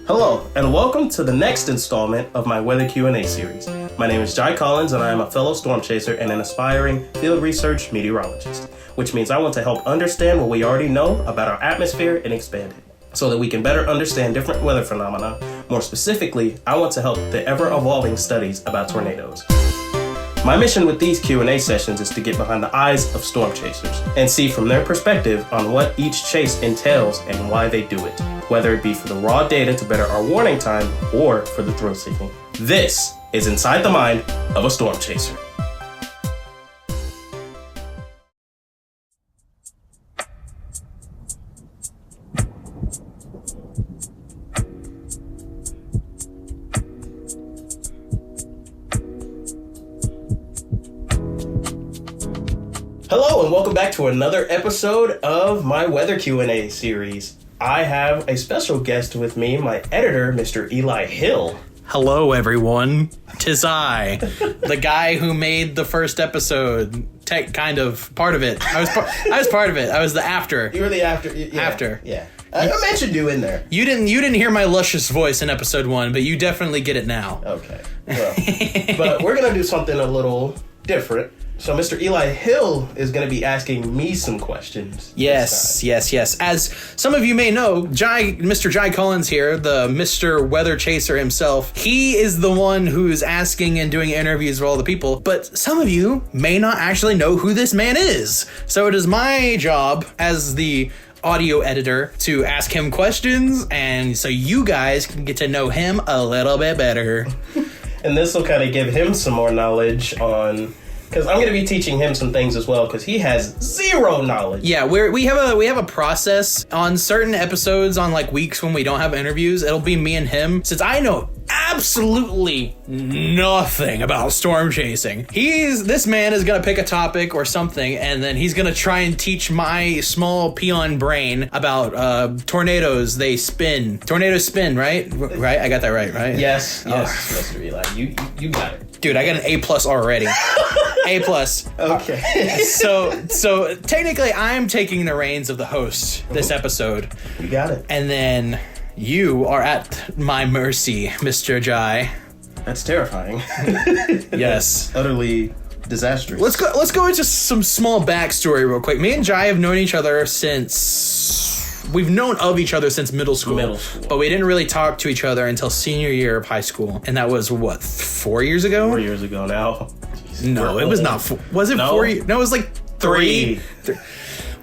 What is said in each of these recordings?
Hello, and welcome to the next installment of my Weather Q&A series. My name is Jai Collins, and I am a fellow storm chaser and an aspiring field research meteorologist, which means I want to help understand what we already know about our atmosphere and expand it, so that we can better understand different weather phenomena. More specifically, I want to help the ever-evolving studies about tornadoes. My mission with these Q&A sessions is to get behind the eyes of storm chasers and see from their perspective on what each chase entails and why they do it, whether it be for the raw data to better our warning time or for the thrill seeking. This is Inside the Mind of a Storm Chaser. Hello and welcome back to another episode of my Weather Q&A series. I have a special guest with me, my editor, Mr. Eli Hill. Hello, everyone. 'Tis I, the guy who made the first episode. Kind of part of it. I was part of it. I was the after. You were the after. Yeah, after. Yeah. I mentioned you in there. You didn't hear my luscious voice in episode 1, but you definitely get it now. Okay. Well, but we're going to do something a little different. So Mr. Eli Hill is going to be asking me some questions. Yes. As some of you may know, Mr. Jai Collins here, the Mr. Weather Chaser himself, he is the one who's asking and doing interviews with all the people, but some of you may not actually know who this man is. So it is my job as the audio editor to ask him questions, and so you guys can get to know him a little bit better. And this will kind of give him some more knowledge on... Because I'm going to be teaching him some things as well, because he has zero knowledge. Yeah, we have a process on certain episodes, on like weeks when we don't have interviews. It'll be me and him, since I know absolutely nothing about storm chasing. This man is going to pick a topic or something, and then he's going to try and teach my small peon brain about tornadoes. They spin. Tornadoes spin, right? Right? I got that right? Yes, Mr. Eli. You got it. Dude, I got an A+ already. A+. Okay. So technically, I'm taking the reins of the host this episode. You got it. And then you are at my mercy, Mr. Jai. That's terrifying. Yes. Utterly disastrous. Let's go into some small backstory real quick. Me and Jai have known each other since... We've known of each other since middle school, but we didn't really talk to each other until senior year of high school. And that was, what, 4 years ago? 4 years ago now. Jeez, no, it was not 4. Was it 4 years? No, it was like 3.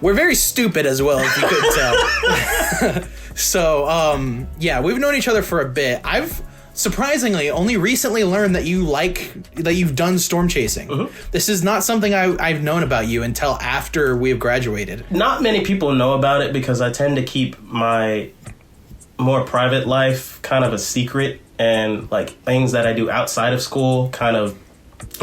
We're very stupid as well, if you couldn't tell. So, yeah, we've known each other for a bit. I've surprisingly only recently learned that you've done storm chasing. Mm-hmm. This is not something I've known about you until after we have graduated. Not many people know about it because I tend to keep my more private life kind of a secret, and like things that I do outside of school kind of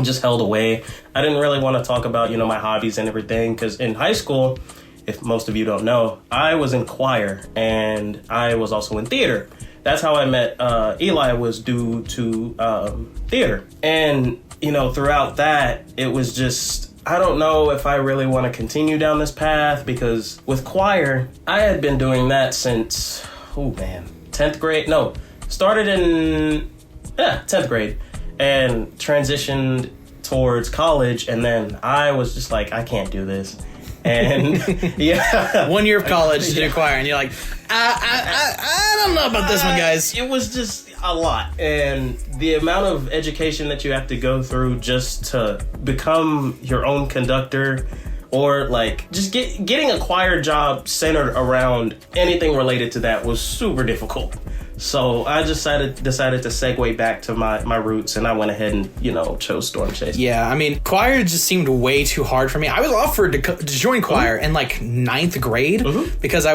just held away. I didn't really want to talk about, my hobbies and everything, because in high school, if most of you don't know, I was in choir and I was also in theater. That's how I met Eli, was due to theater. And, throughout that, it was just, I don't know if I really want to continue down this path, because with choir, I had been doing that since, 10th grade? No, started in 10th grade and transitioned towards college. And then I was just like, I can't do this. And yeah, 1 year of college to do choir, and you're like, I don't know about this one, guys. It was just a lot, and the amount of education that you have to go through just to become your own conductor, or like just getting a choir job centered around anything related to that was super difficult. So I decided to segue back to my roots, and I went ahead and, chose storm chasing. Yeah, I mean, choir just seemed way too hard for me. I was offered to join choir in like 9th grade because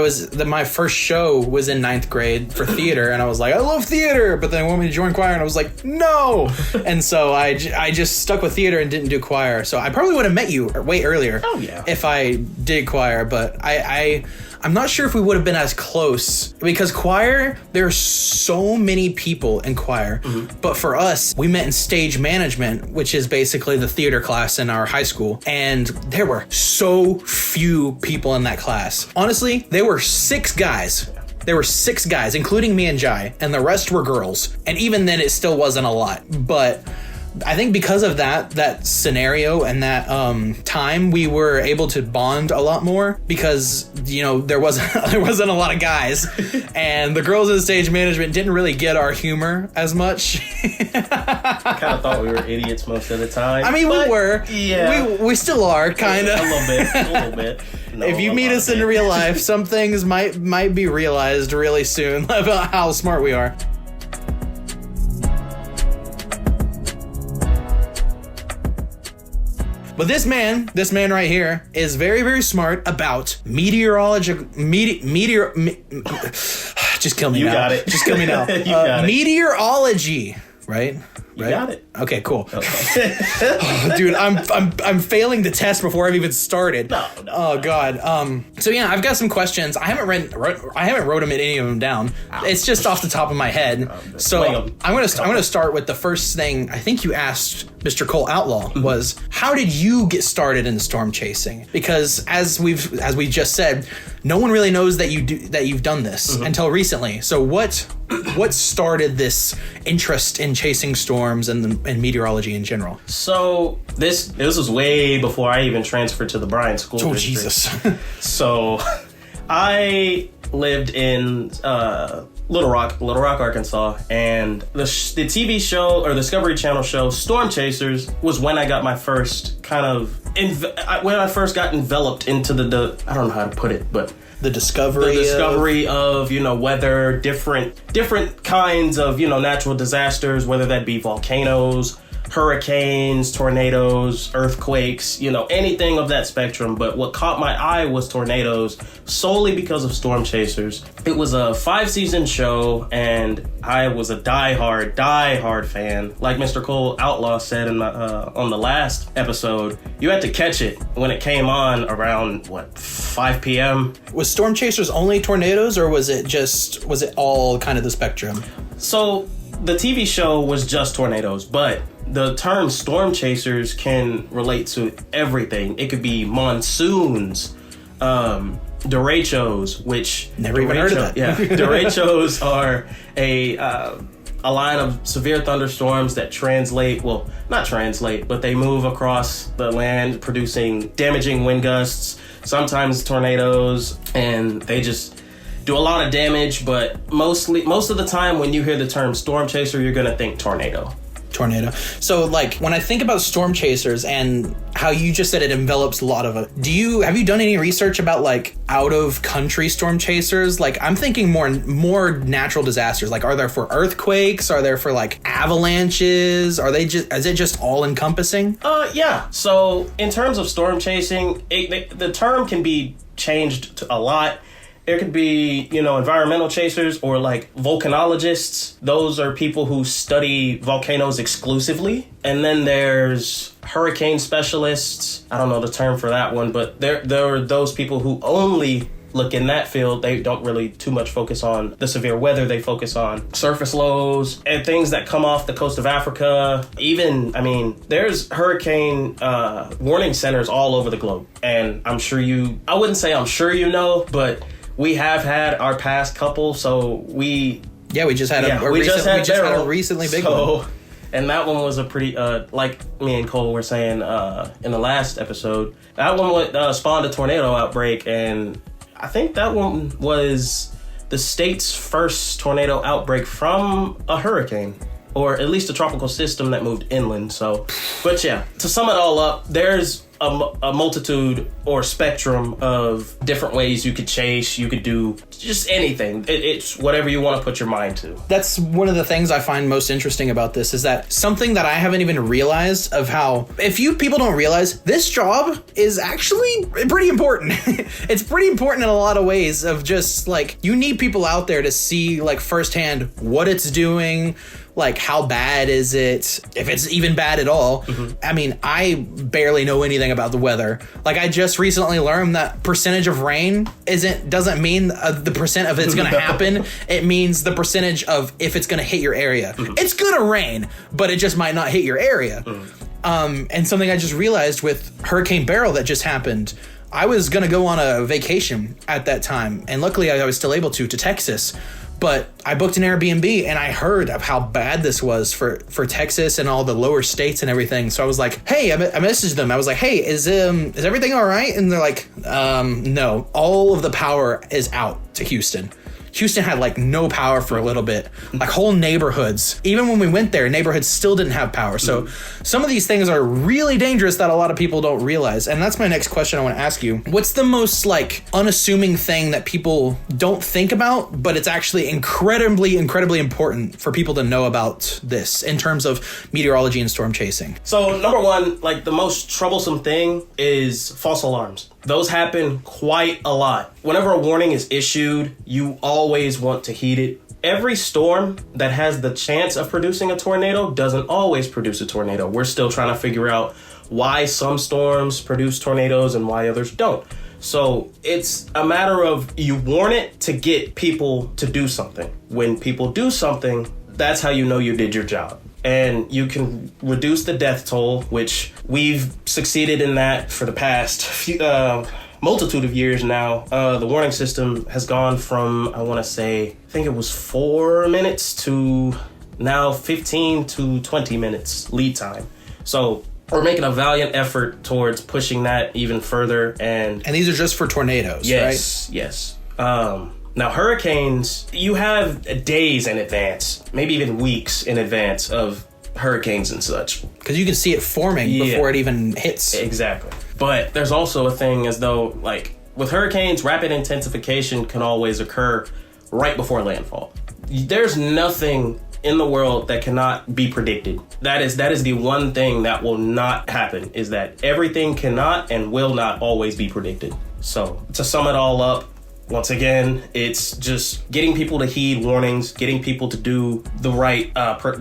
my first show was in 9th grade for theater, and I was like, I love theater, but they want me to join choir, and I was like, no. And so I just stuck with theater and didn't do choir. So I probably would have met you way earlier if I did choir, but I'm not sure if we would have been as close, because choir, there are so many people in choir. But for us, we met in stage management, which is basically the theater class in our high school. And there were so few people in that class. Honestly, there were 6 guys there were 6 guys, including me and Jai, and the rest were girls. And even then, it still wasn't a lot. But I think because of that scenario and that time, we were able to bond a lot more because, you know, there wasn't a lot of guys, and the girls in stage management didn't really get our humor as much. I kind of thought we were idiots most of the time. I mean, we were. Yeah. We still are, kind of. A little bit. No, if you meet us in real life, some things might be realized really soon about how smart we are. But this man right here is very, very smart about meteorology. Just kill me now. You got it. Just kill me now. Meteorology, right? You got it. Okay, cool. Oh, dude, I'm failing the test before I've even started. No. Oh God. So yeah, I've got some questions. I haven't wrote any of them down. Ow. It's just off the top of my head. So I'm gonna start with the first thing. I think you asked Mr. Cole Outlaw was, how did you get started in storm chasing? Because as we just said, no one really knows that you've done this until recently. So what started this interest in chasing storms and meteorology in general? So this was way before I even transferred to the Bryan School District. Jesus. So I lived in Little Rock, Arkansas, and the TV show or Discovery Channel show Storm Chasers was when I got my first kind of when I first got enveloped into the I don't know how to put it, but the discovery of weather, different kinds of natural disasters, whether that be volcanoes, hurricanes, tornadoes, earthquakes, anything of that spectrum. But what caught my eye was tornadoes, solely because of Storm Chasers. It was a 5-season show, and I was a diehard fan. Like Mr. Cole Outlaw said on the last episode, you had to catch it when it came on around 5 p.m. Was Storm Chasers only tornadoes, or was it all kind of the spectrum? So the TV show was just tornadoes, but the term storm chasers can relate to everything. It could be monsoons, derechos, which never even heard of that. Yeah, derechos are a line of severe thunderstorms that but they move across the land, producing damaging wind gusts, sometimes tornadoes, and they just do a lot of damage. But most of the time when you hear the term storm chaser, you're gonna think tornado. So when I think about storm chasers and how you just said it envelops a lot of it, have you done any research about out of country storm chasers? I'm thinking more natural disasters. Are there for earthquakes? Are there for avalanches? Is it just all encompassing? Yeah. So in terms of storm chasing, the term can be changed to a lot. There could be, environmental chasers or volcanologists. Those are people who study volcanoes exclusively. And then there's hurricane specialists. I don't know the term for that one, but there are those people who only look in that field. They don't really too much focus on the severe weather. They focus on surface lows and things that come off the coast of Africa. There's hurricane warning centers all over the globe. And I wouldn't say I'm sure but we have had our past couple, so we just had a recently big one. And that one was a pretty, like me and Cole were saying in the last episode, that one spawned a tornado outbreak, and I think that one was the state's first tornado outbreak from a hurricane, or at least a tropical system that moved inland. So, but yeah, to sum it all up, there's a multitude or spectrum of different ways you could chase. You could do just anything. It's whatever you want to put your mind to. That's one of the things I find most interesting about this, is that something that I haven't even realized of how, if you people don't realize, this job is actually pretty important. It's pretty important in a lot of ways, of just you need people out there to see firsthand what it's doing, how bad is it, if it's even bad at all. I barely know anything about the weather. I just recently learned that percentage of rain doesn't mean the percent of it's going to happen. It means the percentage of if it's going to hit your area. It's going to rain, but it just might not hit your area. And something I just realized with Hurricane Beryl that just happened, I was going to go on a vacation at that time, and luckily I was still able to Texas. But I booked an Airbnb, and I heard of how bad this was for Texas and all the lower states and everything. So I was like, hey, I messaged them. I was like, hey, is everything all right? And they're like, no, all of the power is out to Houston. Houston had like no power for a little bit, like whole neighborhoods. Even when we went there, neighborhoods still didn't have power. So some of these things are really dangerous that a lot of people don't realize. And that's my next question I want to ask you. What's the most like unassuming thing that people don't think about, but it's actually incredibly important for people to know about this in terms of meteorology and storm chasing? So number one, like the most troublesome thing is false alarms. Those happen quite a lot. Whenever a warning is issued, you always want to heed it. Every storm that has the chance of producing a tornado doesn't always produce a tornado. We're still trying to figure out why some storms produce tornadoes and why others don't. So it's a matter of you warn it to get people to do something. When people do something, that's how you know you did your job. And you can reduce the death toll, which we've succeeded in that for the past multitude of years now. The warning system has gone from, I want to say, I think it was 4 minutes to now 15 to 20 minutes lead time. So we're making a valiant effort towards pushing that even further. And these are just for tornadoes, yes, right? Yes. Now, hurricanes, you have days in advance, maybe even weeks in advance of hurricanes and such. Because you can see it forming before it even hits. Exactly. But there's also a thing as though, like, with hurricanes, rapid intensification can always occur right before landfall. There's nothing in the world that cannot be predicted. That is the one thing that will not happen, is that everything cannot and will not always be predicted. So, to sum it all up, once again, it's just getting people to heed warnings, getting people to do the right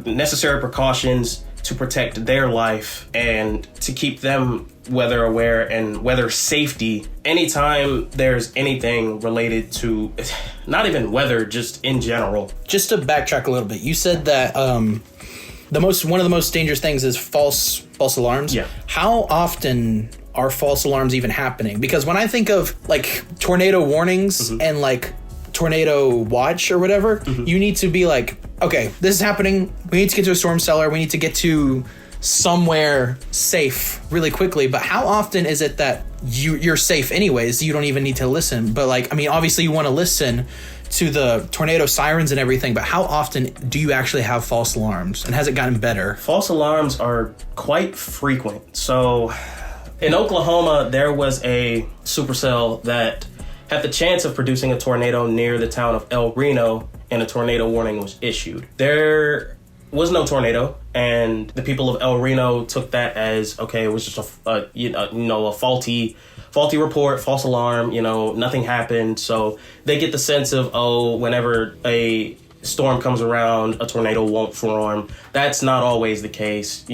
necessary precautions to protect their life and to keep them weather aware and weather safety. Anytime there's anything related to, not even weather, just in general. Just to backtrack a little bit, you said that one of the most dangerous things is false alarms. Yeah. How often are false alarms even happening? Because when I think of like tornado warnings and like tornado watch or whatever, you need to be like, okay, this is happening. We need to get to a storm cellar. We need to get to somewhere safe really quickly. But how often is it that you're safe anyways? You don't even need to listen. But like, I mean, obviously you want to listen to the tornado sirens and everything, but how often do you actually have false alarms? And has it gotten better? False alarms are quite frequent. So in Oklahoma, there was a supercell that had the chance of producing a tornado near the town of El Reno, and a tornado warning was issued. There was no tornado, and the people of El Reno took that as, okay, it was just a faulty report, false alarm, nothing happened. So they get the sense of, whenever a storm comes around, a tornado won't form. That's not always the case.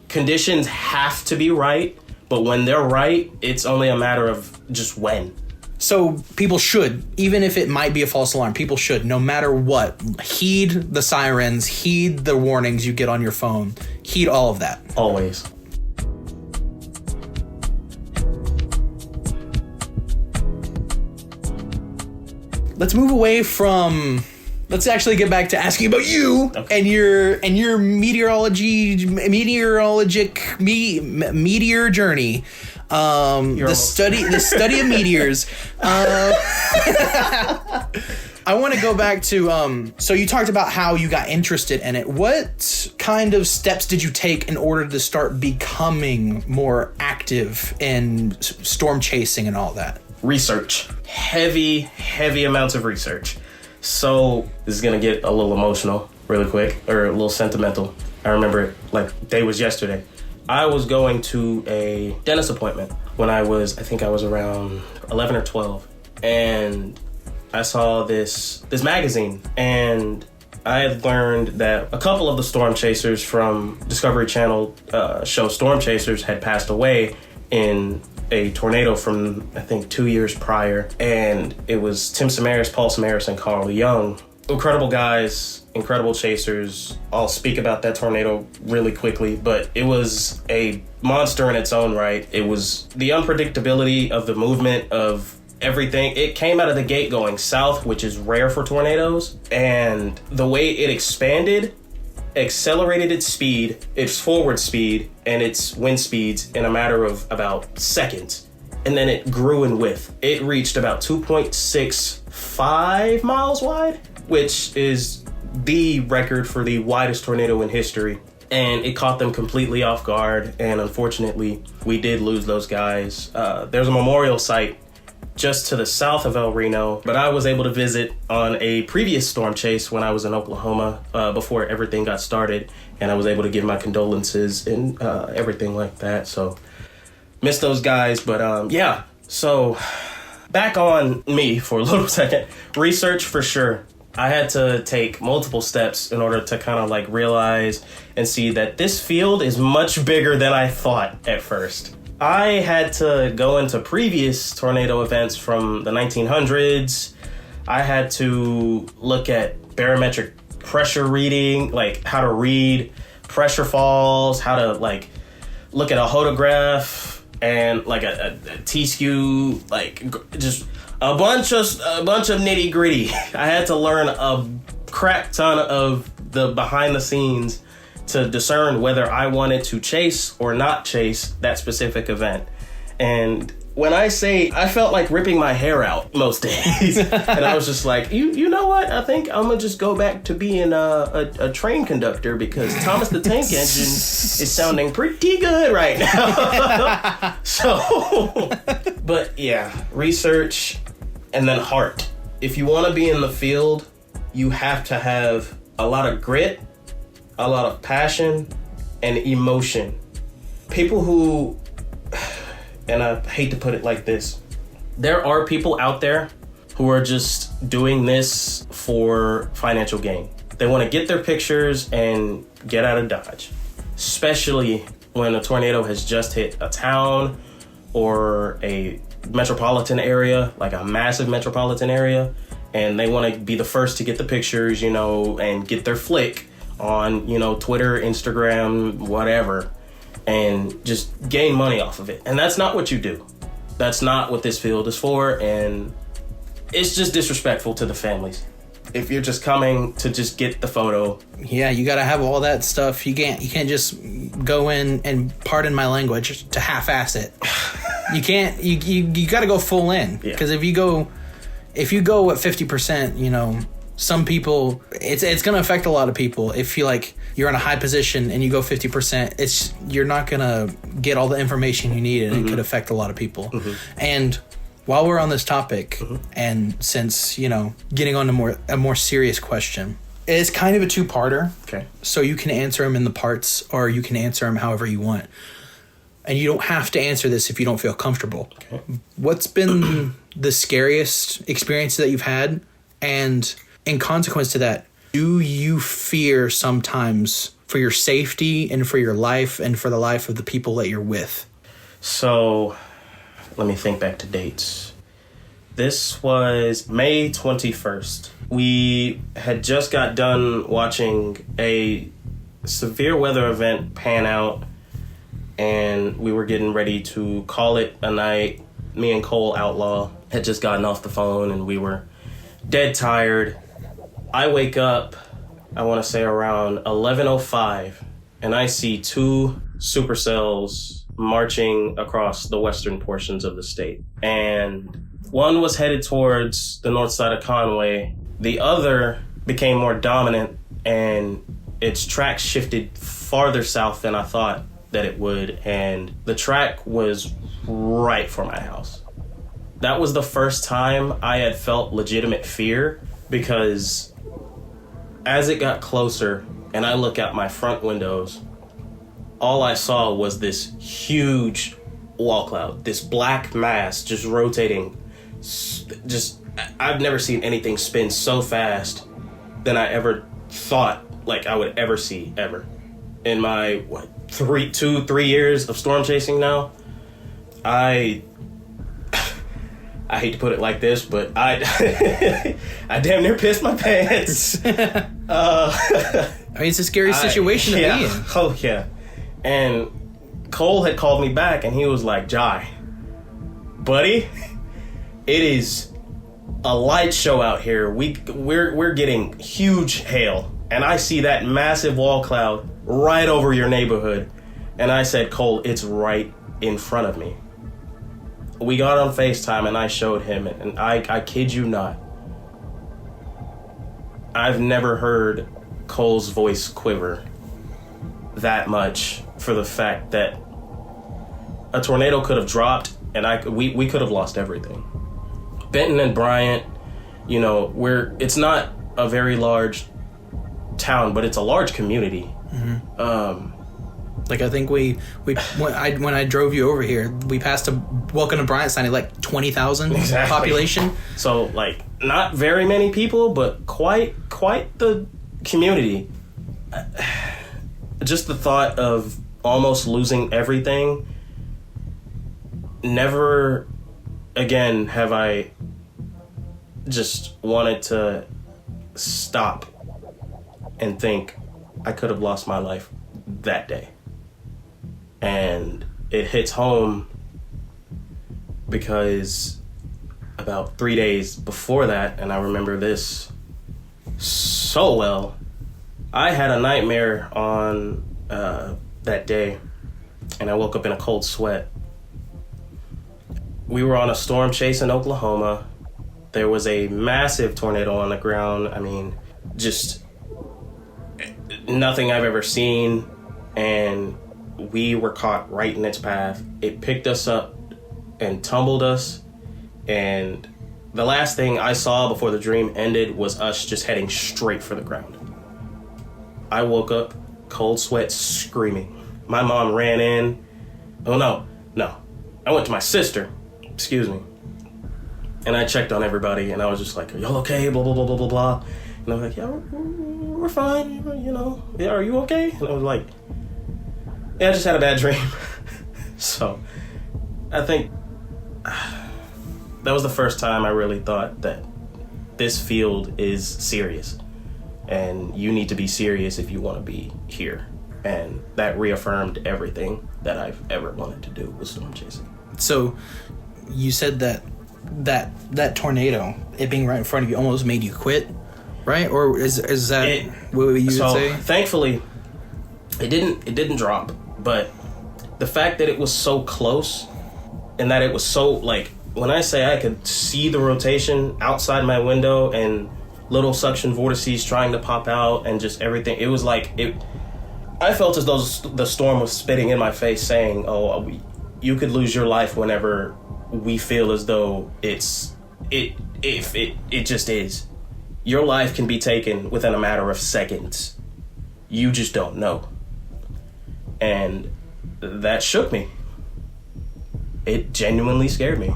Conditions have to be right, but when they're right, it's only a matter of just when. So people should, even if it might be a false alarm, people should, no matter what, heed the sirens, heed the warnings you get on your phone, heed all of that. Always. Let's move away from... Let's actually get back to asking about you and your meteor journey. The study of meteors. I want to go back to so you talked about how you got interested in it. What kind of steps did you take in order to start becoming more active in storm chasing and all that? Research. Heavy amounts of research. So this is going to get a little emotional really quick, or a little sentimental. I remember it like day was yesterday. I was going to a dentist appointment when I think I was around 11 or 12. And I saw this magazine, and I had learned that a couple of the storm chasers from Discovery Channel show Storm Chasers had passed away in a tornado from, I think, 2 years prior. And it was Tim Samaras, Paul Samaras, and Carl Young. incredible guys, incredible chasers. I'll speak about that tornado really quickly, but it was a monster in its own right. It was the unpredictability of the movement of everything. It came out of the gate going south, which is rare for tornadoes, and the way it expanded accelerated its speed, its forward speed, and its wind speeds in a matter of about seconds. And then it grew in width. It reached about 2.65 miles wide, which is the record for the widest tornado in history. And it caught them completely off guard. And unfortunately, we did lose those guys. There's a memorial site just to the south of El Reno, but I was able to visit on a previous storm chase when I was in Oklahoma before everything got started. And I was able to give my condolences and everything like that. So miss those guys. But yeah, so back on me for a little second. Research for sure. I had to take multiple steps in order to kind of like realize and see that this field is much bigger than I thought at first. I had to go into previous tornado events from the 1900s. I had to look at barometric pressure reading, like how to read pressure falls, how to like look at a hodograph and like a T-skew, like just a bunch of nitty gritty. I had to learn a crap ton of the behind the scenes to discern whether I wanted to chase or not chase that specific event. And when I say I felt like ripping my hair out most days, and I was just like, you know what? I think I'm gonna just go back to being a train conductor because Thomas the Tank Engine is sounding pretty good right now. So, but yeah, research and then heart. If you want to be in the field, you have to have a lot of grit, a lot of passion, and emotion. People who, and I hate to put it like this, there are people out there who are just doing this for financial gain. They want to get their pictures and get out of Dodge, especially when a tornado has just hit a town or a metropolitan area, like a massive metropolitan area, and they want to be the first to get the pictures, you know, and get their flick on, you know, Twitter, Instagram, whatever, and just gain money off of it. And that's not what you do. That's not what this field is for, and it's just disrespectful to the families. If you're just coming to just get the photo. Yeah, you got to have all that stuff. You can't just go in and, pardon my language, to half-ass it. You can't. You got to go full in, because if you go at 50%, you know, some people, it's going to affect a lot of people. If you're in a high position and you go 50%, you're not going to get all the information you need, and it could affect a lot of people. And while we're on this topic, and since, you know, getting on to a more serious question, it's kind of a two-parter. Okay. So you can answer them in the parts, or you can answer them however you want. And you don't have to answer this if you don't feel comfortable. Okay. What's been the scariest experience that you've had? And in consequence to that, do you fear sometimes for your safety and for your life and for the life of the people that you're with? So let me think back to dates. This was May 21st. We had just got done watching a severe weather event pan out, and we were getting ready to call it a night. Me and Cole Outlaw had just gotten off the phone, and we were dead tired. I wake up, I want to say around 11:05, and I see two supercells marching across the western portions of the state. And one was headed towards the north side of Conway. The other became more dominant, and its track shifted farther south than I thought that it would, and the track was right for my house. That was the first time I had felt legitimate fear, because as it got closer and I look out my front windows, all I saw was this huge wall cloud, this black mass just rotating. I've never seen anything spin so fast than I ever thought like I would ever see, ever. In my, 3 years of storm chasing now, I I hate to put it like this, but I damn near pissed my pants. I mean, it's a scary situation to be in. Oh, yeah. And Cole had called me back, and he was like, Jai, buddy, it is a light show out here. We're getting huge hail, and I see that massive wall cloud right over your neighborhood. And I said, Cole, it's right in front of me. We got on FaceTime, and I showed him, and I kid you not, I've never heard Cole's voice quiver that much for the fact that a tornado could have dropped, and we could have lost everything. Benton and Bryant, you know, it's not a very large town, but it's a large community. Mm-hmm. Like, I think when I drove you over here, we passed a Welcome to Bryant sign at like 20,000 population. So, like, not very many people, but quite the community. Just the thought of almost losing everything. Never again have I just wanted to stop and think I could have lost my life that day. And it hits home because about 3 days before that, and I remember this so well, I had a nightmare on that day, and I woke up in a cold sweat. We were on a storm chase in Oklahoma. There was a massive tornado on the ground. I mean, just nothing I've ever seen, and we were caught right in its path. It picked us up and tumbled us, and the last thing I saw before the dream ended was us just heading straight for the ground. I woke up, cold sweat, screaming. My mom ran in. Oh, no. I went to my sister. Excuse me. And I checked on everybody, and I was just like, are y'all okay? Blah, blah, blah, blah, blah, blah. And I was like, yeah, we're fine. You know, yeah, are you okay? And I was like, yeah, I just had a bad dream. So I think that was the first time I really thought that this field is serious, and you need to be serious if you want to be here. And that reaffirmed everything that I've ever wanted to do with storm chasing. So you said that tornado, it being right in front of you, almost made you quit, right? Or is that what you would say? Thankfully, it didn't drop, but the fact that it was so close, and that it was so, like, when I say I could see the rotation outside my window and little suction vortices trying to pop out and just everything, it was like I felt as though the storm was spitting in my face, saying, "Oh, you could lose your life whenever we feel as though it just is. Your life can be taken within a matter of seconds. You just don't know." And that shook me. It genuinely scared me.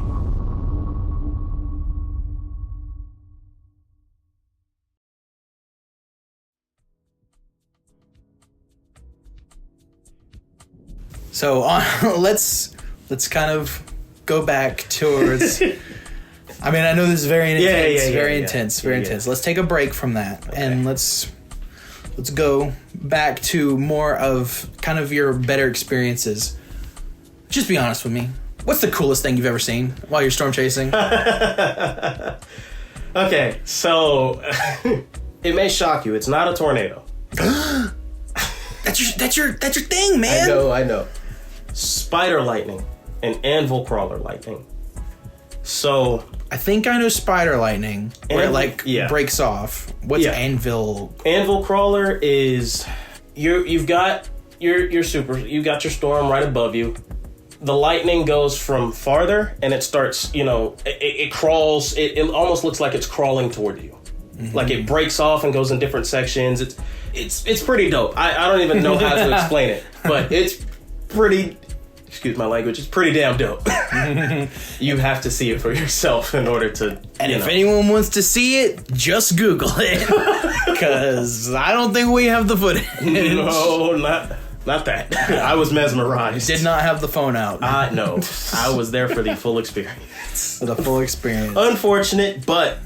So let's kind of go back towards. I mean, I know this is very intense, very intense. Let's take a break from that, and let's go back to more of kind of your better experiences. Just be honest with me. What's the coolest thing you've ever seen while you're storm chasing? Okay, so it may shock you. It's not a tornado. That's your thing, man. I know. Spider lightning and anvil crawler lightning. So I think I know spider lightning, where it breaks off. What's anvil? Anvil crawler is you've got your storm right above you. The lightning goes from farther, and it starts, it crawls. It almost looks like it's crawling toward you. Mm-hmm. Like it breaks off and goes in different sections. It's pretty dope. I don't even know how to explain it, but it's pretty, excuse my language, it's pretty damn dope. You have to see it for yourself in order to... And if anyone wants to see it, just Google it. Because I don't think we have the footage. No, Not that. I was mesmerized. Did not have the phone out. No. I was there for the full experience. For the full experience. Unfortunate, but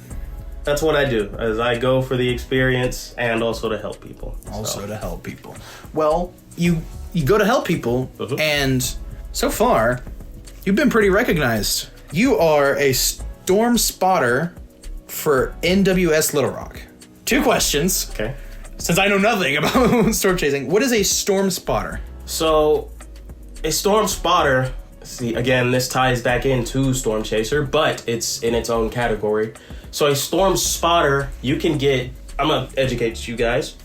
that's what I do. As I go for the experience and also to help people. To help people. Well, you go to help people, and so far, you've been pretty recognized. You are a storm spotter for NWS Little Rock. 2 questions. Okay. Since I know nothing about storm chasing, what is a storm spotter? So, a storm spotter, see, again, this ties back into storm chaser, but it's in its own category. So a storm spotter, you can get, I'm going to educate you guys.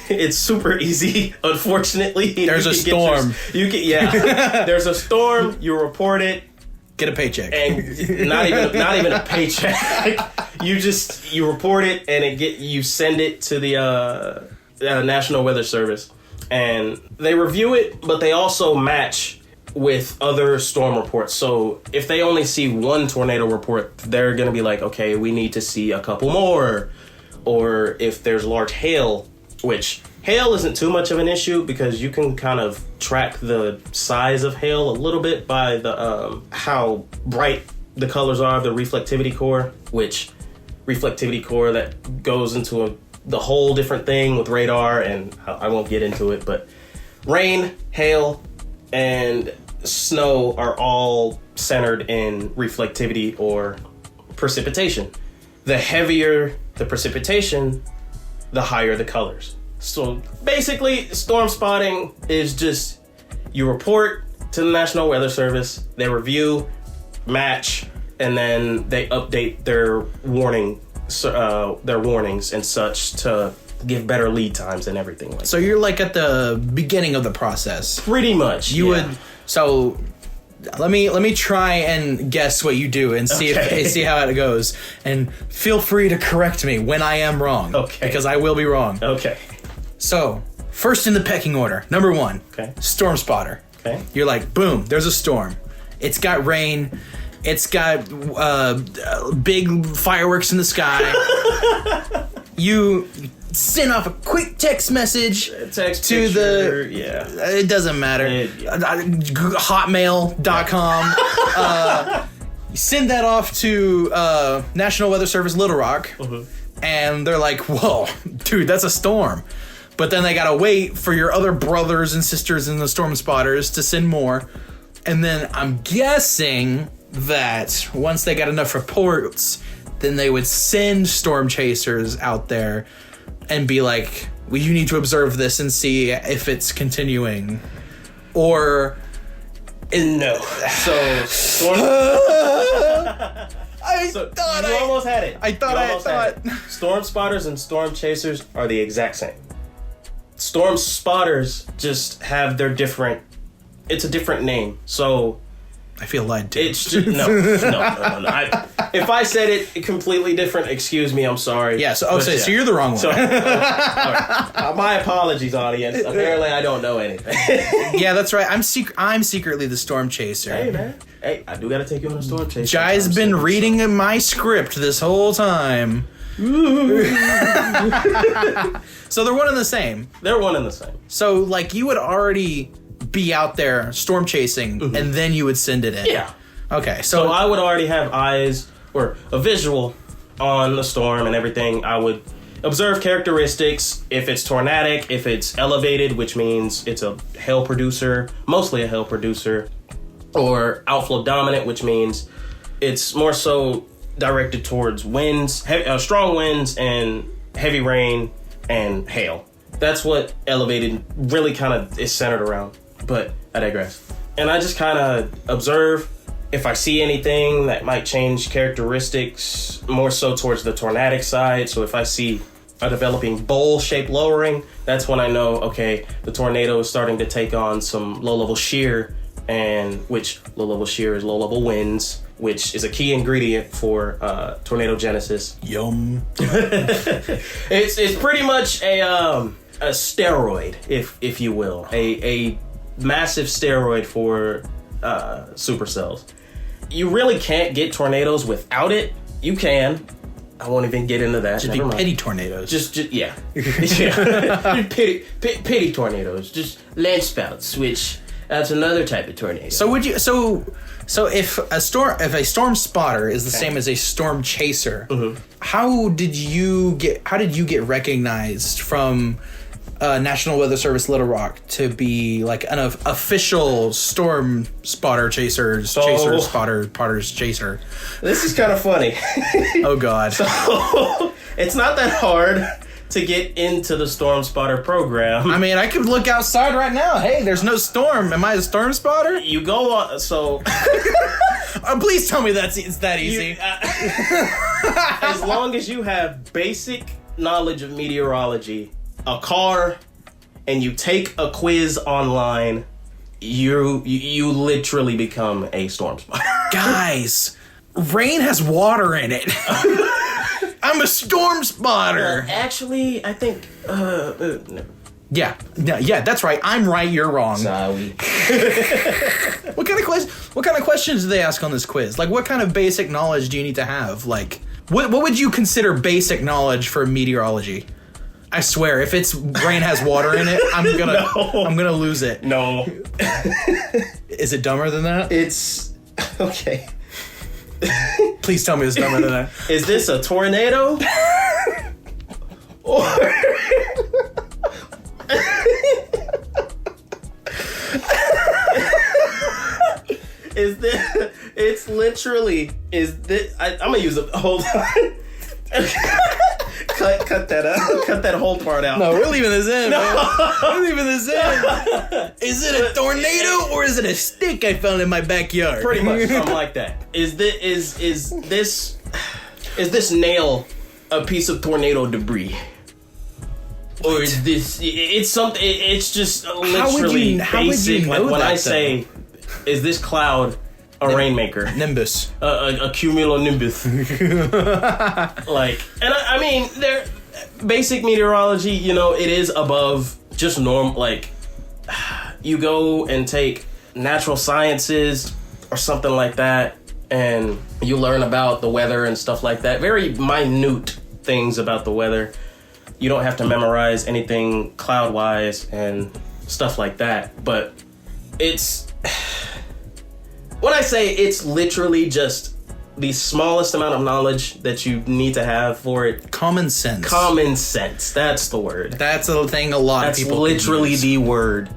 It's super easy, unfortunately. There's a storm. There's a storm, you report it. Get a paycheck. And not even a paycheck. You report it and you send it to the National Weather Service, and they review it, but they also match with other storm reports. So if they only see one tornado report, they're going to be like, okay, we need to see a couple more. Or if there's large hail, which hail isn't too much of an issue because you can kind of track the size of hail a little bit by the how bright the colors are of the reflectivity core, which reflectivity core that goes into the whole different thing with radar, and I won't get into it, but rain, hail, and snow are all centered in reflectivity or precipitation. The heavier the precipitation, the higher the colors. So basically, storm spotting is just you report to the National Weather Service, they review, match, and then they update their warnings and such to give better lead times and everything like that. So you're like at the beginning of the process. Pretty much. You would. So let me try and guess what you do and see see how it goes. And feel free to correct me when I am wrong. Okay. Because I will be wrong. Okay. So first in the pecking order, number 1. Okay. Storm spotter. Okay. You're like, boom, there's a storm. It's got rain. It's got big fireworks in the sky. You send off a quick text message to picture, it doesn't matter. Hotmail.com. You send that off to National Weather Service Little Rock, and they're like, whoa, dude, that's a storm. But then they gotta wait for your other brothers and sisters in the storm spotters to send more. And then I'm guessing that once they got enough reports, then they would send storm chasers out there and be like, well, you need to observe this and see if it's continuing. Or... No. So, storm... You almost had it. I thought. Storm spotters and storm chasers are the exact same. Storm spotters just have their different... It's a different name. So... I feel lied to. It's just, no. If I said it completely different, excuse me, I'm sorry. Yeah, so you're the wrong one. So, all right. My apologies, audience. Apparently, I don't know anything. Yeah, that's right. I'm secretly the storm chaser. Hey, man. Hey, I do got to take you on a storm chaser. Jai's been reading my script this whole time. So they're one and the same. They're one and the same. So, like, you would already be out there storm chasing, and then you would send it in. Yeah. Okay, so I would already have eyes or a visual on the storm and everything. I would observe characteristics, if it's tornadic, if it's elevated, which means it's a hail producer, mostly a hail producer, or outflow dominant, which means it's more so directed towards winds, strong winds and heavy rain and hail. That's what elevated really kind of is centered around. But I digress. And I just kind of observe if I see anything that might change characteristics more so towards the tornadic side. So if I see a developing bowl-shaped lowering, that's when I know, okay, the tornado is starting to take on some low-level shear, and which low-level shear is low-level winds, which is a key ingredient for tornado genesis. Yum. It's pretty much a steroid, if you will, a massive steroid for supercells. You really can't get tornadoes without it. You can. I won't even get into that. Just be petty tornadoes. Just yeah. Yeah. Petty tornadoes. Just land spouts, which that's another type of tornado. So would you so if a storm spotter is the same as a storm chaser, how did you get recognized from National Weather Service Little Rock to be like an official storm spotter chaser? This is kind of funny. Oh God. So it's not that hard to get into the storm spotter program. I mean, I could look outside right now. Hey, there's no storm. Am I a storm spotter? You go on, so please tell me it's that easy. As long as you have basic knowledge of meteorology, a car, and you take a quiz online, you literally become a storm spotter. Guys, rain has water in it. I'm a storm spotter. Actually, I think never. Yeah, that's right. I'm right, you're wrong. Sorry. What kind of questions do they ask on this quiz? Like, what kind of basic knowledge do you need to have? Like, what would you consider basic knowledge for meteorology? I swear, if it's rain has water in it, I'm gonna lose it. No. Is it dumber than that? It's okay. Please tell me it's dumber than that. Is this a tornado? Or is this? It's literally. Is this? I'm gonna use it. Hold on. Cut that out. Cut that whole part out. No, we're leaving this in. No. Man. We're leaving this in. Is it a tornado or is it a stick I found in my backyard? Pretty much something like that. Is this nail a piece of tornado debris? Or is this? It's something. It's just literally basic. Like when I say, is this cloud a rainmaker? Nimbus. A cumulonimbus. Like, and I mean, they're basic meteorology. You know, it is above just norm. Like, you go and take natural sciences or something like that, and you learn about the weather and stuff like that. Very minute things about the weather. You don't have to memorize anything cloud-wise and stuff like that. But it's... When I say it's literally just the smallest amount of knowledge that you need to have for it. Common sense. Common sense. That's the word. That's a thing a lot of people That's literally the word.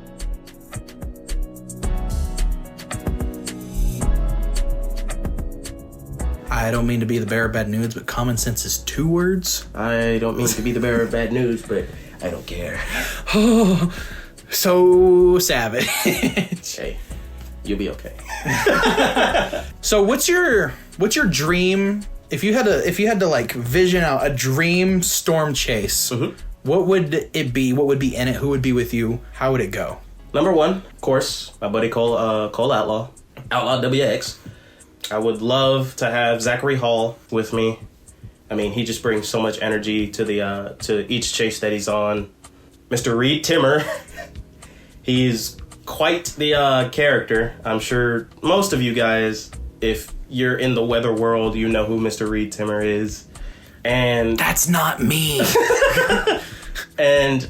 I don't mean to be the bearer of bad news, but common sense is 2 words. I don't mean to be the bearer of bad news, but I don't care. Oh, so savage. Hey, you'll be okay. So what's your dream? If you had to like vision out a dream storm chase, what would it be? What would be in it? Who would be with you? How would it go? Number 1, of course, my buddy Cole Outlaw WX. I would love to have Zachary Hall with me. I mean, he just brings so much energy to the to each chase that he's on. Mr. Reed Timmer, he's quite the character. I'm sure most of you guys, if you're in the weather world, you know who Mr. Reed Timmer is. And that's not me. And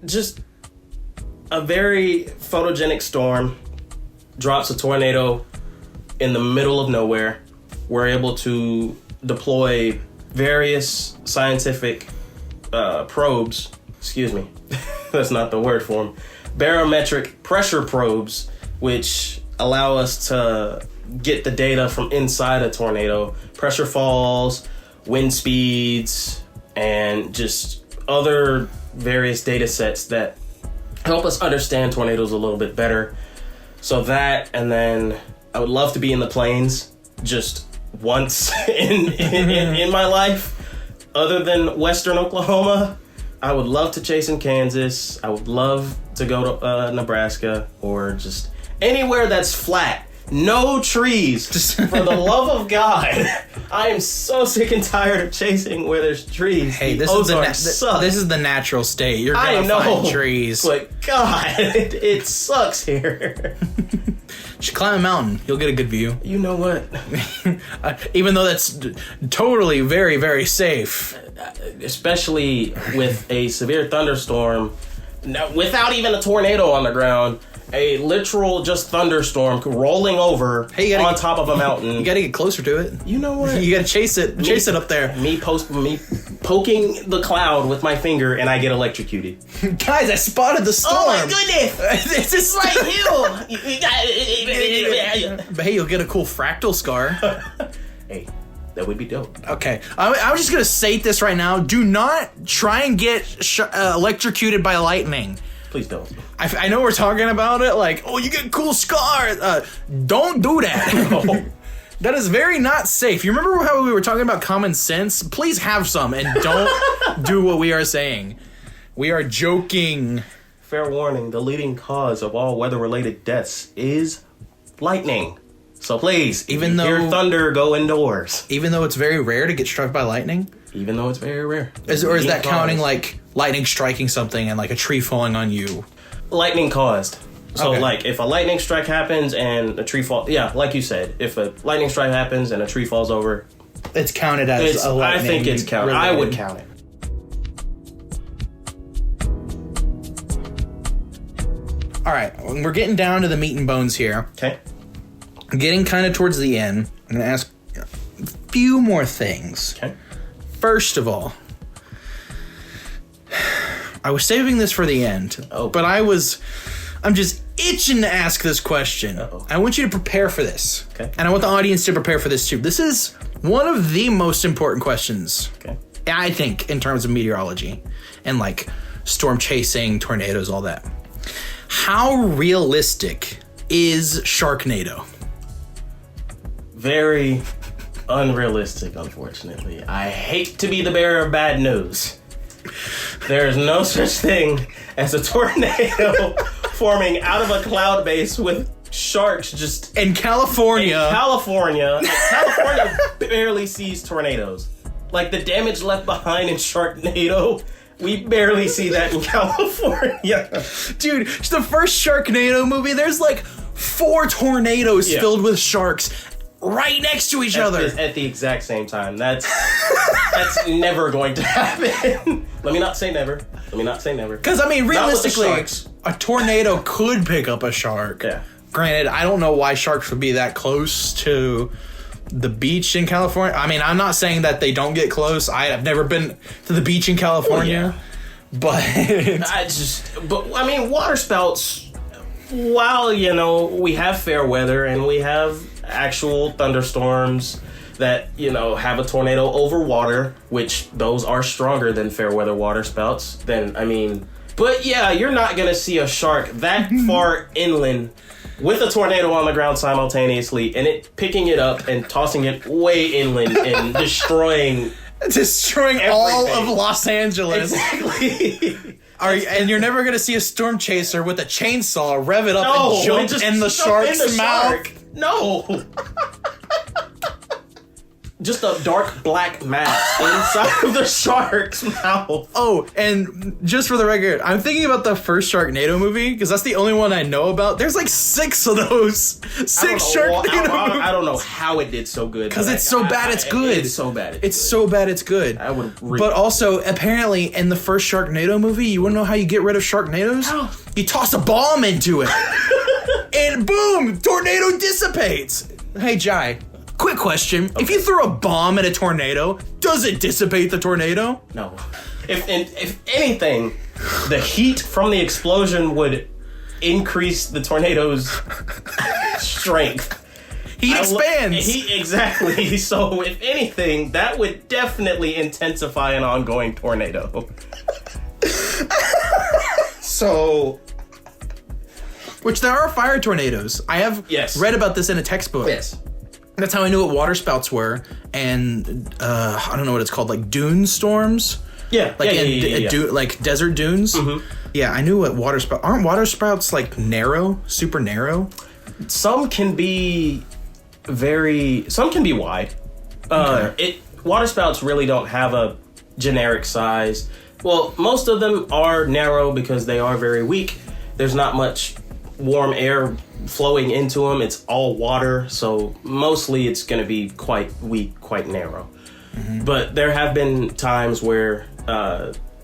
just a very photogenic storm drops a tornado in the middle of nowhere. We're able to deploy various scientific probes. Excuse me. That's not the word for them. Barometric pressure probes, which allow us to get the data from inside a tornado. Pressure falls, wind speeds, and just other various data sets that help us understand tornadoes a little bit better. So that, and then I would love to be in the plains just once in my life. Other than Western Oklahoma, I would love to chase in Kansas. I would love to go to Nebraska or just anywhere that's flat. No trees. For the love of God. I am so sick and tired of chasing where there's trees. Hey, this is the natural state. You're gonna find trees. But God, it sucks here. You should climb a mountain. You'll get a good view. You know what? Even though that's totally very, very safe. Especially with a severe thunderstorm, without even a tornado on the ground. A literal just thunderstorm rolling over on top of a mountain. You gotta get closer to it. You know what? You gotta chase it. Chase it up there. Me poking the cloud with my finger, and I get electrocuted. Guys, I spotted the storm. Oh my goodness! It's just like Hill. But hey, you'll get a cool fractal scar. Hey, that would be dope. Okay, I'm just gonna state this right now. Do not try and get electrocuted by lightning. Please don't. I know we're talking about it like, oh, you get cool scars. Don't do that. No. That is very not safe. You remember how we were talking about common sense? Please have some and don't do what we are saying. We are joking. Fair warning, the leading cause of all weather-related deaths is lightning. So please, even though hear thunder, go indoors. Even though it's very rare to get struck by lightning? Even though it's very rare. Is that counting like lightning striking something and like a tree falling on you? Lightning caused. So like if a lightning strike happens and a tree falls, yeah, like you said, if a lightning strike happens and a tree falls over, it's counted as a lightning. I think it's counted. I would count it. All right, we're getting down to the meat and bones here. Okay. Getting kind of towards the end. I'm going to ask a few more things. Okay. First of all, I was saving this for the end, but I'm just itching to ask this question. Uh-oh. I want you to prepare for this. Okay. And I want the audience to prepare for this too. This is one of the most important questions, I think, in terms of meteorology and like storm chasing, tornadoes, all that. How realistic is Sharknado? Very unrealistic, unfortunately. I hate to be the bearer of bad news. There is no such thing as a tornado forming out of a cloud base with sharks just... In California. California barely sees tornadoes. Like the damage left behind in Sharknado, we barely see that in California. Dude, the first Sharknado movie, there's like 4 tornadoes filled with sharks right next to each other. At the exact same time. That's never going to happen. Let me not say never. Because, I mean, realistically, a tornado could pick up a shark. Yeah. Granted, I don't know why sharks would be that close to the beach in California. I mean, I'm not saying that they don't get close. I have never been to the beach in California. But I mean, waterspouts, while, we have fair weather and we have actual thunderstorms that, have a tornado over water, which those are stronger than fair weather waterspouts, but yeah, you're not going to see a shark that far inland with a tornado on the ground simultaneously and it picking it up and tossing it way inland and destroying all of Los Angeles. Exactly. And you're never going to see a storm chaser with a chainsaw rev it up and jump in the shark's mouth. No. Just a dark black mass inside of the shark's mouth. Oh, and just for the record, I'm thinking about the first Sharknado movie because that's the only one I know about. There's like 6 of those. 6 Sharknado movies. I don't know how it did so good. Because it's so bad it's good. It's so bad it's so bad it's good. But also, apparently, in the first Sharknado movie, you want to know how you get rid of Sharknadoes? How? You toss a bomb into it. And boom, tornado dissipates. Hey, Jai. Quick question. Okay. If you throw a bomb at a tornado, does it dissipate the tornado? No. If anything, the heat from the explosion would increase the tornado's strength. Heat expands. Exactly. So if anything, that would definitely intensify an ongoing tornado. So... Which there are fire tornadoes. I have read about this in a textbook. Yes. That's how I knew what waterspouts were, and I don't know what it's called, like dune storms. Yeah, like like desert dunes. Mm-hmm. Yeah, I knew what waterspouts. Aren't waterspouts like narrow, super narrow? Some can be wide. Waterspouts really don't have a generic size. Well, most of them are narrow because they are very weak. There's not much warm air flowing into them. It's all water, so mostly it's going to be quite weak, quite narrow. Mm-hmm. But there have been times where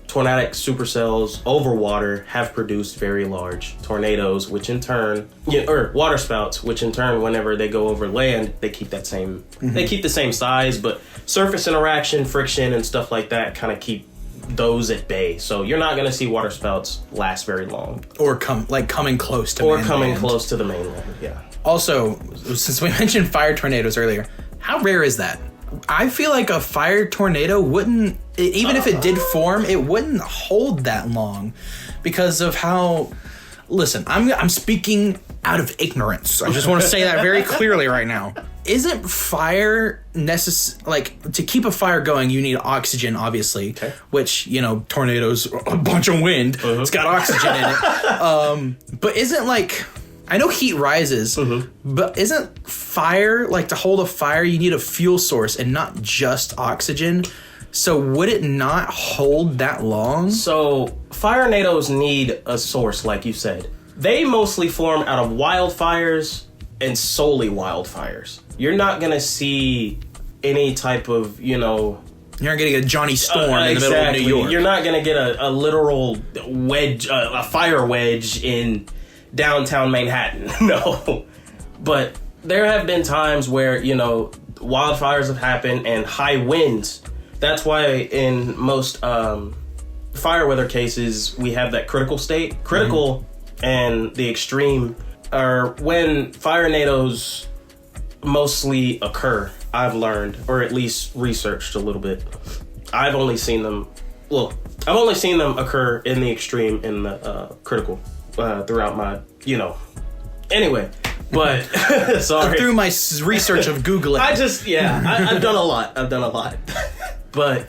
tornadic supercells over water have produced very large tornadoes, which in turn, or waterspouts, which in turn, whenever they go over land, they keep that same, they keep the same size, but surface interaction, friction, and stuff like that kind of keep those at bay. So you're not going to see waterspouts last very long, or coming close to the mainland. Yeah. Also, since we mentioned fire tornadoes earlier, how rare is that? I feel like a fire tornado wouldn't, even if it did form, it wouldn't hold that long because of how. Listen, I'm speaking out of ignorance. I just want to say that very clearly right now. Isn't fire like to keep a fire going? You need oxygen, obviously. Okay. Which tornadoes, a bunch of wind. Uh-huh. It's got oxygen in it. But isn't like. I know heat rises, but isn't fire, like to hold a fire, you need a fuel source and not just oxygen? So would it not hold that long? So firenados need a source, like you said. They mostly form out of wildfires and solely wildfires. You're not going to see any type of, You're not going to get a Johnny Storm in the middle of New York. You're not going to get a literal wedge, a fire wedge in downtown Manhattan. No. But there have been times where, wildfires have happened and high winds. That's why in most fire weather cases, we have that critical state. Critical and the extreme are when firenados mostly occur, I've learned, or at least researched a little bit. I've only seen them occur in the extreme in the critical throughout my, Anyway, but sorry. Through my research of Googling. I've done a lot. But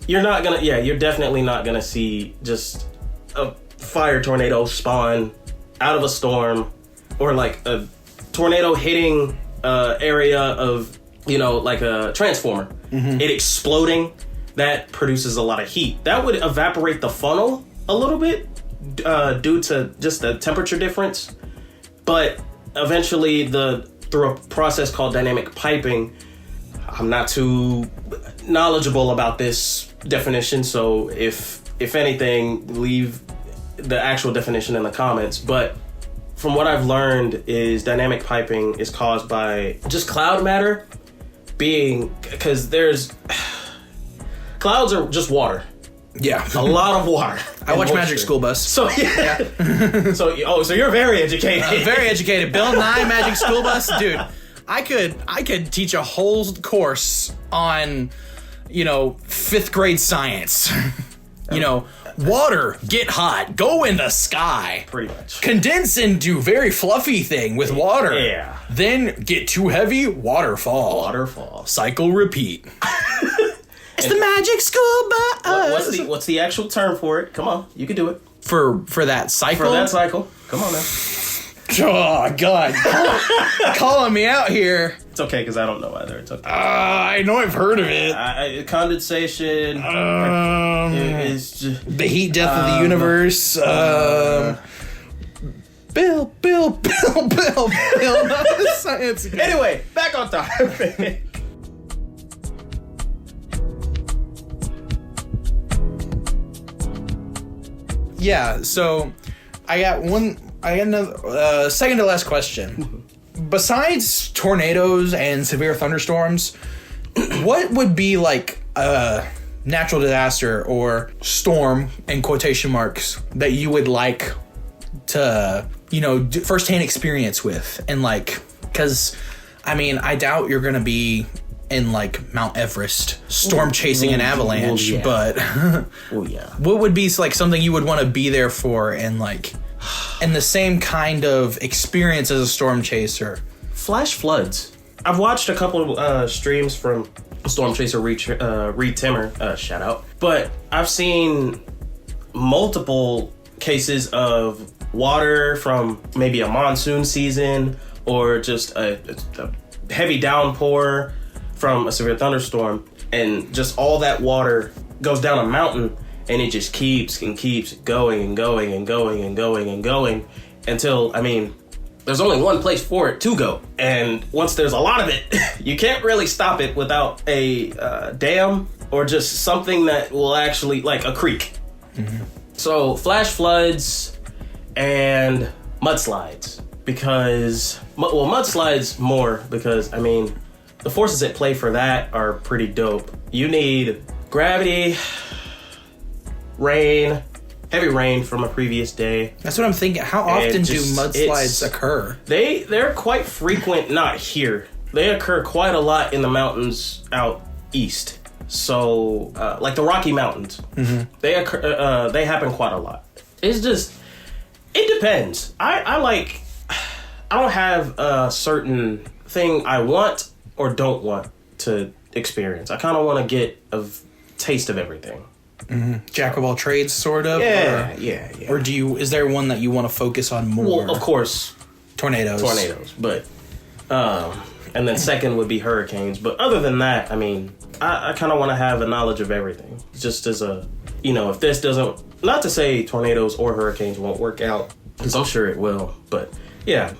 you're definitely not gonna see just a fire tornado spawn out of a storm, or like a tornado hitting area of, like a transformer. Mm-hmm. It exploding, that produces a lot of heat. That would evaporate the funnel a little bit due to just the temperature difference. But eventually, through a process called dynamic piping, I'm not too knowledgeable about this definition, so if anything, leave the actual definition in the comments. But from what I've learned is dynamic piping is caused by just cloud matter being, because clouds are just water. Yeah. A lot of water. I watch Magic School Bus. So, yeah. So you're very educated. Very educated. Bill Nye, Magic School Bus. Dude, I could teach a whole course on, 5th grade science. Water, get hot, go in the sky. Pretty much. Condense into very fluffy thing with water. Yeah. Then get too heavy, waterfall. Cycle, repeat. It's the Magic School Bus. What's the actual term for it? Come on, you can do it. For that cycle? For that cycle. Come on now. Oh, God. Calling me out here. It's okay, because I don't know either. It's okay. I know I've heard of it. Condensation. Is just, the heat death of the universe. Bill. Not the science guy. Anyway, back on topic. Yeah, so I got another second to last question. Besides tornadoes and severe thunderstorms, what would be like a natural disaster or storm in quotation marks that you would like to, firsthand experience with? And because I doubt you're going to be in like Mount Everest storm chasing an avalanche, but what would be like something you would want to be there for and like in the same kind of experience as a storm chaser? Flash floods. I've watched a couple of streams from storm chaser Reed Timmer, shout out, but I've seen multiple cases of water from maybe a monsoon season or just a heavy downpour from a severe thunderstorm, and just all that water goes down a mountain, and it just keeps going and going and going and going and going until, I mean, there's only one place for it to go. And once there's a lot of it, you can't really stop it without a dam or just something that will actually, like a creek. Mm-hmm. So flash floods and mudslides, because, well, mudslides more because, I mean, the forces at play for that are pretty dope. You need gravity, rain, heavy rain from a previous day. That's what I'm thinking. How often do mudslides occur? They're quite frequent, not here. They occur quite a lot in the mountains out east. So, like the Rocky Mountains, mm-hmm. They happen quite a lot. It's just, it depends. I don't have a certain thing I want or don't want to experience. I kind of want to get a taste of everything. Mm-hmm. Jack of all trades, sort of? Yeah. Or is there one that you want to focus on more? Well, of course. Tornadoes. But, and then second would be hurricanes. But other than that, I mean, I kind of want to have a knowledge of everything. Just as a, if this doesn't, not to say tornadoes or hurricanes won't work out, because I'm sure it will, but yeah.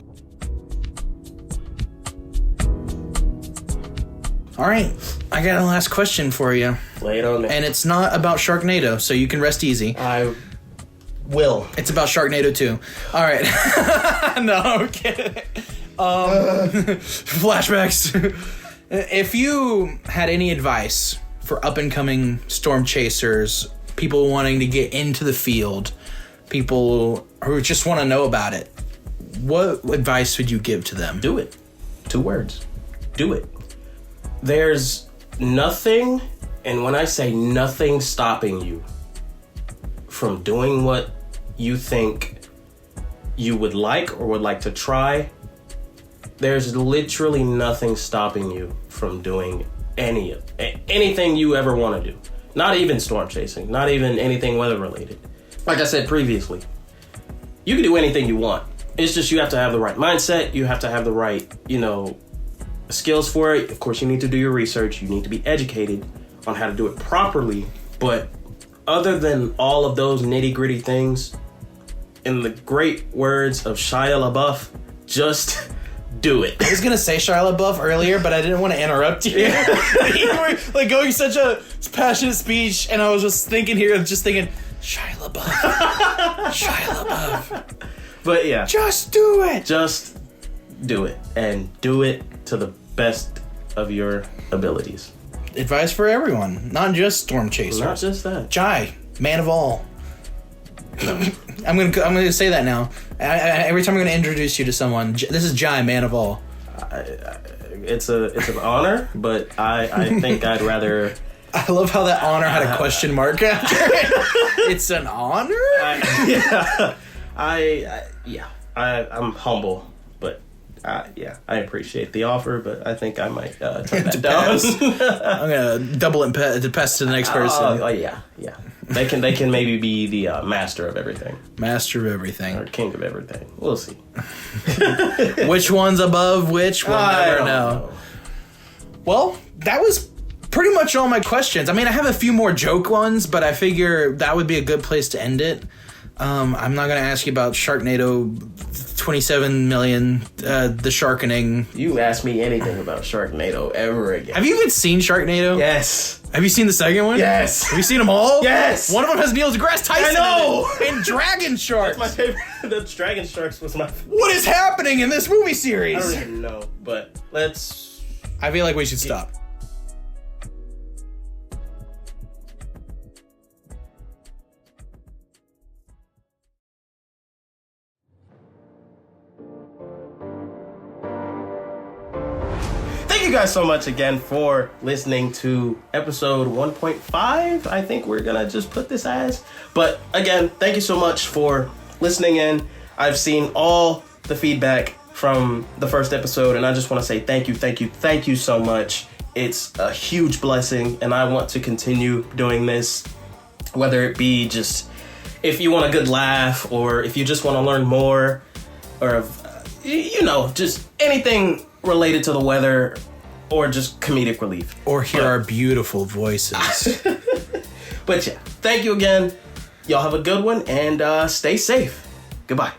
All right, I got a last question for you. Lay it on me. And it's not about Sharknado, so you can rest easy. I will. It's about Sharknado 2. All right. No, I'm kidding. Flashbacks. If you had any advice for up-and-coming storm chasers, people wanting to get into the field, people who just want to know about it, what advice would you give to them? Do it. 2 words. Do it. There's nothing, and when I say nothing, stopping you from doing what you think you would like or would like to try. There's literally nothing stopping you from doing anything you ever want to do. Not even storm chasing, not even anything weather related. Like I said previously, you can do anything you want. It's just you have to have the right mindset. You have to have the right, skills for it. Of course, you need to do your research. You need to be educated on how to do it properly. But other than all of those nitty gritty things, in the great words of Shia LaBeouf, just do it. I was gonna say Shia LaBeouf earlier, but I didn't want to interrupt you. You were like going such a passionate speech, and I was just thinking Shia LaBeouf. Shia LaBeouf. But yeah. Just do it. Just do it. And do it to the best of your abilities. Advice for everyone, not just storm chasers. Not just that. Jai, man of all. I'm gonna say that now. Every time I'm gonna introduce you to someone, this is Jai, man of all. It's an honor, but I think I'd rather. I love how that honor had a question mark after it. It's an honor. I'm humble, but I appreciate the offer, but I think I might turn that down. I'm gonna double it to pass to the next person. Yeah. They can maybe be the master of everything. Master of everything. Or king of everything. We'll see. Which one's above which? We'll never know. Well, that was pretty much all my questions. I mean, I have a few more joke ones, but I figure that would be a good place to end it. I'm not going to ask you about Sharknado 27 million, the sharkening. You ask me anything about Sharknado ever again. Have you even seen Sharknado? Yes. Have you seen the second one? Yes. Have you seen them all? Yes. One of them has Neil deGrasse Tyson. I know. And Dragon Sharks. That's my favorite. The Dragon Sharks was my favorite. What is happening in this movie series? I don't even know, but let's... I feel like we should stop. Thank you guys so much again for listening to episode 1.5. I think we're gonna just put this as. But again, thank you so much for listening in. I've seen all the feedback from the first episode, and I just want to say thank you so much. It's a huge blessing, and I want to continue doing this, whether it be just if you want a good laugh, or if you just want to learn more, or just anything related to the weather or just comedic relief. Or hear our beautiful voices. But yeah, thank you again. Y'all have a good one and stay safe. Goodbye.